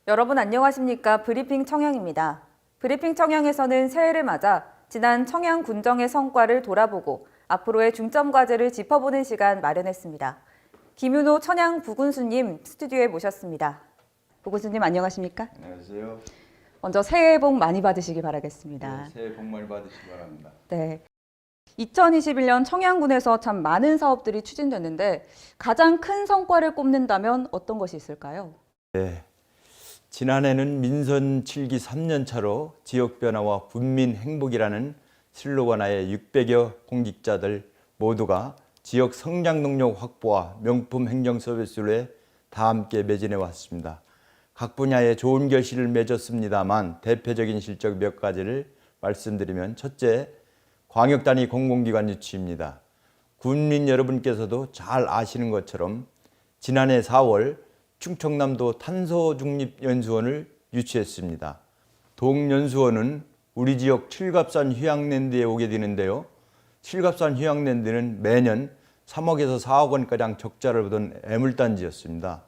여러분 안녕하십니까? 브리핑 청양입니다. 브리핑 청양에서는 새해를 맞아 지난 청양 군정의 성과를 돌아보고 앞으로의 중점 과제를 짚어보는 시간 마련했습니다. 김윤호 청양 부군수님 스튜디오에 모셨습니다. 부군수님 안녕하십니까? 안녕하세요. 먼저 새해 복 많이 받으시기 바라겠습니다. 네, 새해 복 많이 받으시기 바랍니다. 네. 2021년 청양군에서 참 많은 사업들이 추진됐는데 가장 큰 성과를 꼽는다면 어떤 것이 있을까요? 네. 지난해는 민선 7기 3년차로 지역 변화와 군민 행복이라는 슬로건하에 600여 공직자들 모두가 지역 성장 능력 확보와 명품 행정 서비스를 다 함께 매진해 왔습니다. 각 분야에 좋은 결실을 맺었습니다만 대표적인 실적 몇 가지를 말씀드리면 첫째, 광역단위 공공기관 유치입니다. 군민 여러분께서도 잘 아시는 것처럼 지난해 4월 충청남도 탄소중립연수원을 유치했습니다. 동연수원은 우리 지역 칠갑산 휴양랜드에 오게 되는데요. 칠갑산 휴양랜드는 매년 3억에서 4억 원가량 적자를 보던 애물단지였습니다.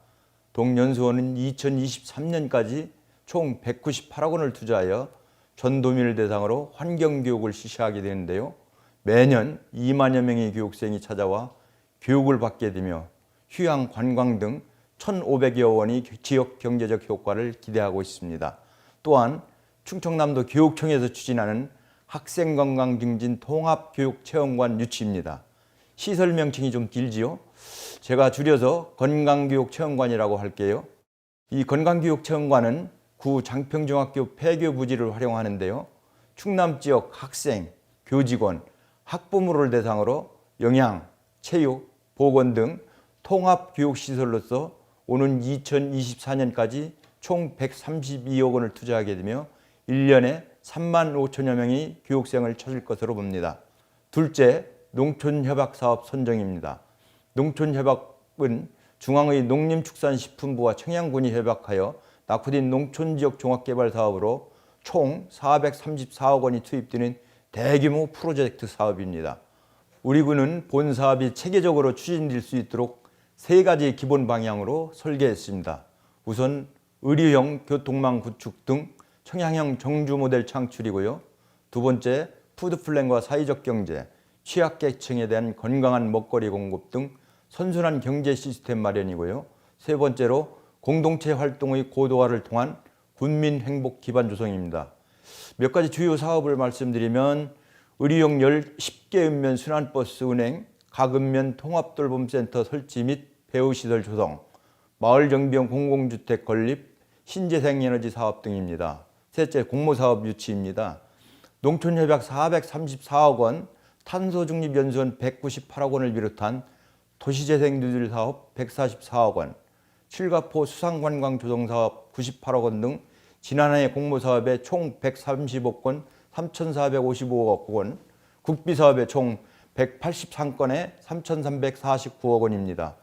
동연수원은 2023년까지 총 198억 원을 투자하여 전도민을 대상으로 환경교육을 실시하게 되는데요. 매년 2만여 명의 교육생이 찾아와 교육을 받게 되며 휴양, 관광 등 1,500여 원이 지역 경제적 효과를 기대하고 있습니다. 또한 충청남도 교육청에서 추진하는 학생건강증진 통합교육체험관 유치입니다. 시설 명칭이 좀 길지요? 제가 줄여서 건강교육체험관이라고 할게요. 이 건강교육체험관은 구 장평중학교 폐교 부지를 활용하는데요. 충남 지역 학생, 교직원, 학부모를 대상으로 영양, 체육, 보건 등 통합교육시설로서 오는 2024년까지 총 132억 원을 투자하게 되며 1년에 3만 5천여 명의 교육생을 찾을 것으로 봅니다. 둘째, 농촌협약사업 선정입니다. 농촌협약은 중앙의 농림축산식품부와 청양군이 협약하여 낙후된 농촌지역 종합개발사업으로 총 434억 원이 투입되는 대규모 프로젝트 사업입니다. 우리 군은 본 사업이 체계적으로 추진될 수 있도록 세 가지 기본 방향으로 설계했습니다. 우선 의료형 교통망 구축 등 청양형 정주 모델 창출이고요. 두 번째, 푸드플랜과 사회적 경제, 취약계층에 대한 건강한 먹거리 공급 등 선순환 경제 시스템 마련이고요. 세 번째로 공동체 활동의 고도화를 통한 군민 행복 기반 조성입니다. 몇 가지 주요 사업을 말씀드리면 의료용 10개 읍면 순환버스 운행, 각 읍면 통합돌봄센터 설치 및 배우시설 조성, 마을 정비용 공공주택 건립, 신재생에너지 사업 등입니다. 셋째, 공모사업 유치입니다. 농촌협약 434억 원, 탄소중립연수원 198억 원을 비롯한 도시재생 누질 사업 144억 원, 칠갑포 수상관광 조성사업 98억 원 등 지난해 공모사업에 총 130억 원, 3,455억 원, 국비사업에 총 183건에 3,349억 원입니다.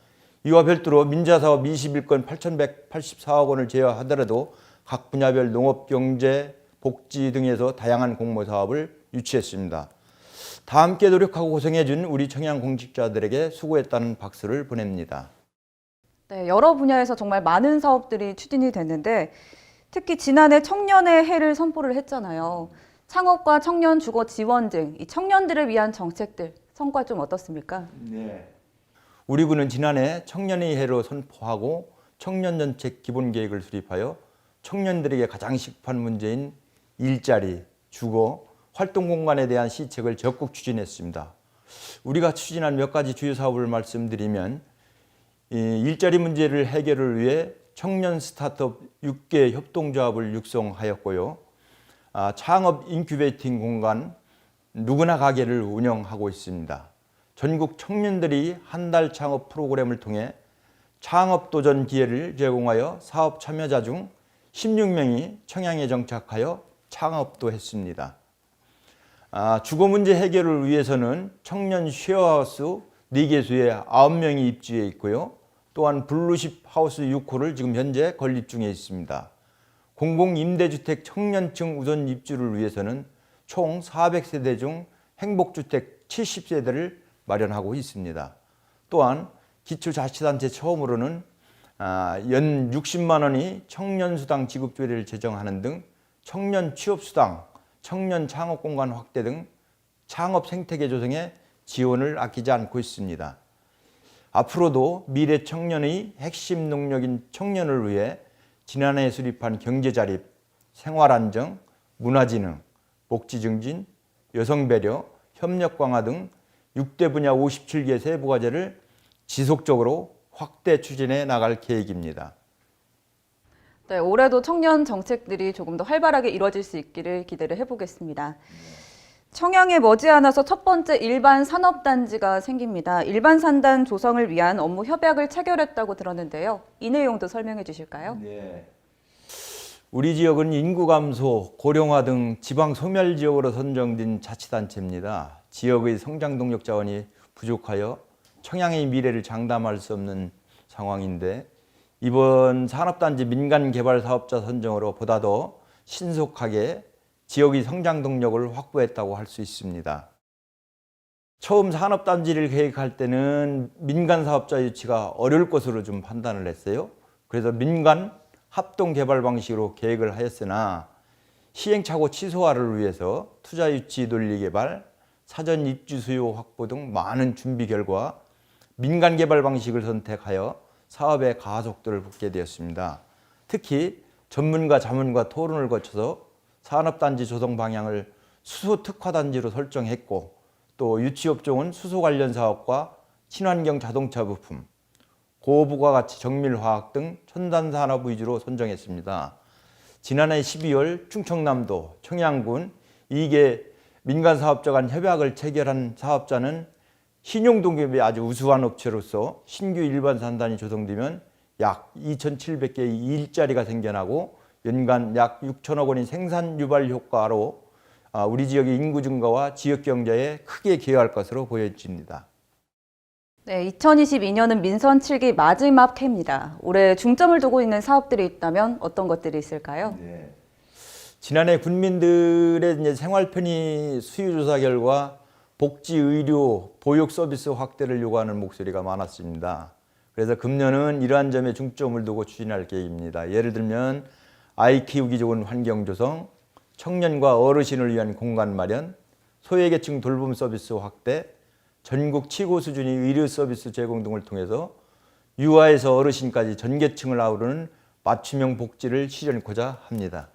이와 별도로 민자사업 21건 8,184억 원을 제외하더라도 각 분야별 농업, 경제, 복지 등에서 다양한 공모사업을 유치했습니다. 다 함께 노력하고 고생해준 우리 청양 공직자들에게 수고했다는 박수를 보냅니다. 네, 여러 분야에서 정말 많은 사업들이 추진이 됐는데 특히 지난해 청년의 해를 선포를 했잖아요. 창업과 청년 주거 지원 등 이 청년들을 위한 정책들 성과 좀 어떻습니까? 네. 우리 군은 지난해 청년의 해로 선포하고 청년정책 기본계획을 수립하여 청년들에게 가장 시급한 문제인 일자리, 주거, 활동공간에 대한 시책을 적극 추진했습니다. 우리가 추진한 몇 가지 주요 사업을 말씀드리면 일자리 문제를 해결을 위해 청년 스타트업 6개 협동조합을 육성하였고요. 창업 인큐베이팅 공간 누구나 가게를 운영하고 있습니다. 전국 청년들이 한 달 창업 프로그램을 통해 창업 도전 기회를 제공하여 사업 참여자 중 16명이 청양에 정착하여 창업도 했습니다. 주거 문제 해결을 위해서는 청년 쉐어하우스 4개소에 9명이 입주해 있고요. 또한 블루십 하우스 6호를 지금 현재 건립 중에 있습니다. 공공임대주택 청년층 우선 입주를 위해서는 총 400세대 중 행복주택 70세대를 마련하고 있습니다. 또한 기초자치단체 처음으로는 연 60만 원이 청년수당 지급조례를 제정하는 등 청년 취업수당, 청년 창업공간 확대 등 창업 생태계 조성에 지원을 아끼지 않고 있습니다. 앞으로도 미래 청년의 핵심 능력인 청년을 위해 지난해 수립한 경제자립, 생활안정, 문화진흥, 복지증진, 여성배려, 협력 강화 등 6대 분야 57개 세부과제를 지속적으로 확대 추진해 나갈 계획입니다. 네, 올해도 청년 정책들이 조금 더 활발하게 이루어질 수 있기를 기대를 해보겠습니다. 청양에 머지않아서 첫 번째 일반 산업단지가 생깁니다. 일반 산단 조성을 위한 업무 협약을 체결했다고 들었는데요. 이 내용도 설명해 주실까요? 네. 우리 지역은 인구 감소, 고령화 등 지방 소멸 지역으로 선정된 자치단체입니다. 지역의 성장 동력 자원이 부족하여 청양의 미래를 장담할 수 없는 상황인데 이번 산업단지 민간개발사업자 선정으로 보다 더 신속하게 지역의 성장 동력을 확보했다고 할 수 있습니다. 처음 산업단지를 계획할 때는 민간 사업자 유치가 어려울 것으로 좀 판단을 했어요. 그래서 민간 합동개발 방식으로 계획을 하였으나 시행착오 취소화를 위해서 투자 유치 논리 개발, 사전 입주 수요 확보 등 많은 준비 결과 민간 개발 방식을 선택하여 사업의 가속도를 붙게 되었습니다. 특히 전문가 자문과 토론을 거쳐서 산업단지 조성 방향을 수소 특화단지로 설정했고 또 유치업종은 수소 관련 사업과 친환경 자동차 부품, 고부가가치 정밀화학 등 첨단산업 위주로 선정했습니다. 지난해 12월 충청남도 청양군 2개 민간사업자 간 협약을 체결한 사업자는 신용동기업이 아주 우수한 업체로서 신규 일반 산단이 조성되면 약 2,700개의 일자리가 생겨나고 연간 약 6천억 원의 생산 유발 효과로 우리 지역의 인구 증가와 지역 경제에 크게 기여할 것으로 보여집니다. 네, 2022년은 민선 7기 마지막 해입니다. 올해 중점을 두고 있는 사업들이 있다면 어떤 것들이 있을까요? 네. 지난해 군민들의 생활 편의 수요조사 결과 복지, 의료, 보육 서비스 확대를 요구하는 목소리가 많았습니다. 그래서 금년은 이러한 점에 중점을 두고 추진할 계획입니다. 예를 들면 아이 키우기 좋은 환경 조성, 청년과 어르신을 위한 공간 마련, 소외계층 돌봄 서비스 확대, 전국 최고 수준의 의료 서비스 제공 등을 통해서 유아에서 어르신까지 전 계층을 아우르는 맞춤형 복지를 실현하고자 합니다.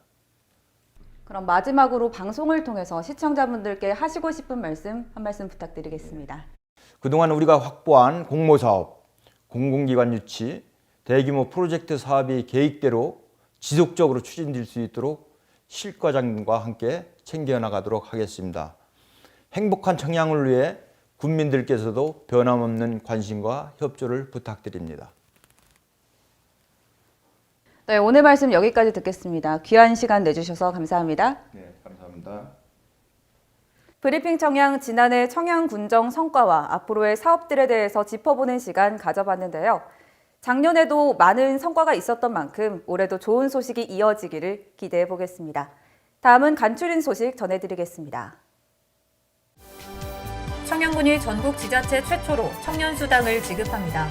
그럼 마지막으로 방송을 통해서 시청자분들께 하시고 싶은 말씀 한 말씀 부탁드리겠습니다. 그동안 우리가 확보한 공모사업, 공공기관 유치, 대규모 프로젝트 사업이 계획대로 지속적으로 추진될 수 있도록 실과장과 함께 챙겨나가도록 하겠습니다. 행복한 청양을 위해 국민들께서도 변함없는 관심과 협조를 부탁드립니다. 네, 오늘 말씀 여기까지 듣겠습니다. 귀한 시간 내주셔서 감사합니다. 네, 감사합니다. 브리핑 청양 지난해 청양 군정 성과와 앞으로의 사업들에 대해서 짚어보는 시간 가져봤는데요. 작년에도 많은 성과가 있었던 만큼 올해도 좋은 소식이 이어지기를 기대해 보겠습니다. 다음은 간추린 소식 전해드리겠습니다. 청양군이 전국 지자체 최초로 청년수당을 지급합니다.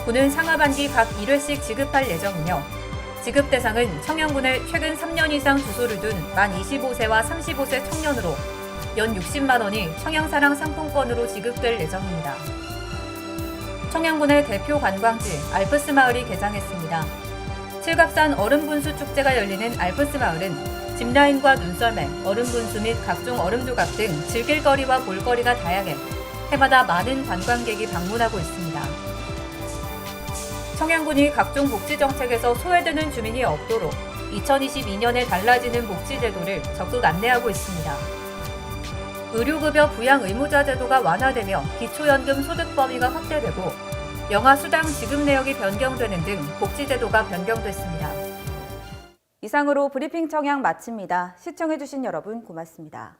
군은 상하반기 각 1회씩 지급할 예정이며 지급 대상은 청양군을 최근 3년 이상 주소를 둔 만 25세와 35세 청년으로 연 60만 원이 청양사랑 상품권으로 지급될 예정입니다. 청양군의 대표 관광지 알프스 마을이 개장했습니다. 칠갑산 얼음분수 축제가 열리는 알프스 마을은 짚라인과 눈썰매, 얼음분수 및 각종 얼음 조각 등 즐길 거리와 볼거리가 다양해 해마다 많은 관광객이 방문하고 있습니다. 청양군이 각종 복지 정책에서 소외되는 주민이 없도록 2022년에 달라지는 복지 제도를 적극 안내하고 있습니다. 의료급여 부양 의무자 제도가 완화되며 기초연금 소득 범위가 확대되고 영아수당 지급 내역이 변경되는 등 복지 제도가 변경됐습니다. 이상으로 브리핑 청양 마칩니다. 시청해주신 여러분 고맙습니다.